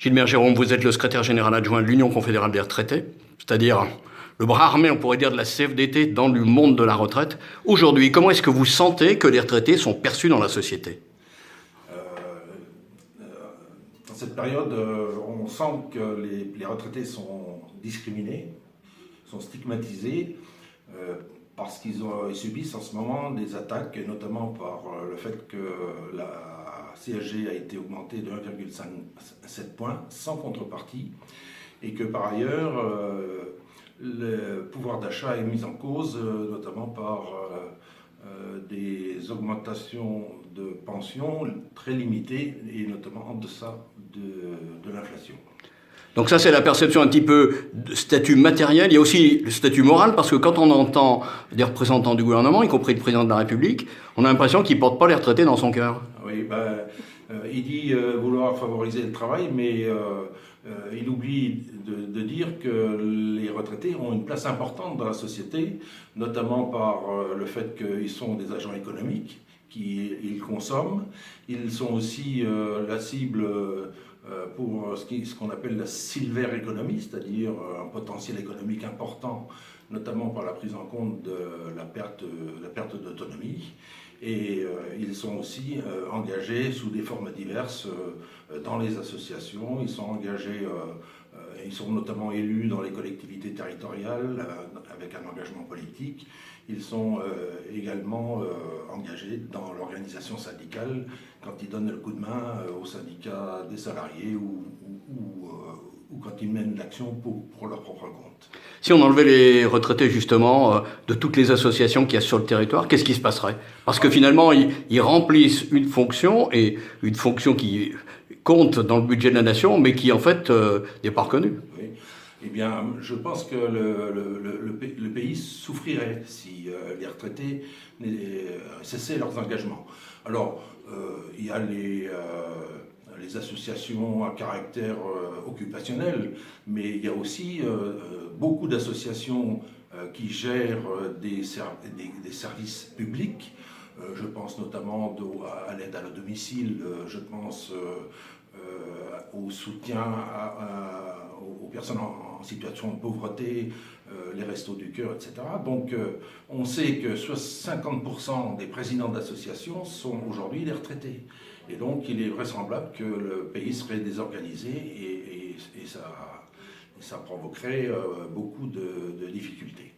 Gilbert Jérôme, vous êtes le secrétaire général adjoint de l'Union confédérale des retraités, c'est-à-dire le bras armé, on pourrait dire, de la CFDT dans le monde de la retraite. Aujourd'hui, comment est-ce que vous sentez que les retraités sont perçus dans la société ? Dans cette période, on sent que les retraités sont discriminés, sont stigmatisés, parce qu'ils subissent en ce moment des attaques, et notamment par le fait que la CSG a été augmentée de 1,7 points sans contrepartie, et que par ailleurs, le pouvoir d'achat est mis en cause, notamment par des augmentations de pensions très limitées, et notamment en deçà de l'inflation. Donc ça, c'est la perception un petit peu de statut matériel. Il y a aussi le statut moral, parce que quand on entend des représentants du gouvernement, y compris le président de la République, on a l'impression qu'il ne porte pas les retraités dans son cœur. Oui, il dit vouloir favoriser le travail, mais il oublie de dire que les retraités ont une place importante dans la société, notamment par le fait qu'ils sont des agents économiques, qu'ils consomment. Ils sont aussi la cible pour ce qu'on appelle la silver economy, c'est-à-dire un potentiel économique important, notamment par la prise en compte de la perte d'autonomie. Et ils sont aussi engagés sous des formes diverses dans les associations. Ils sont engagés, ils sont notamment élus dans les collectivités territoriales avec un engagement politique. Ils sont également engagés dans l'organisation syndicale quand ils donnent le coup de main aux syndicats des salariés ou quand ils mènent l'action pour leur propre compte. Si on enlevait les retraités justement de toutes les associations qu'il y a sur le territoire, qu'est-ce qui se passerait ? Parce que finalement, ils remplissent une fonction, et une fonction qui compte dans le budget de la nation, mais qui en fait n'est pas reconnue. Oui. Eh bien, je pense que le pays souffrirait si les retraités cessaient leurs engagements. Alors, il y a les associations à caractère occupationnel, mais il y a aussi beaucoup d'associations qui gèrent des services publics. Je pense notamment à l'aide à la domicile, je pense au soutien aux personnes en situation de pauvreté, les restos du cœur, etc. Donc on sait que 50% des présidents d'associations sont aujourd'hui des retraités. Et donc il est vraisemblable que le pays serait désorganisé et ça provoquerait beaucoup de difficultés.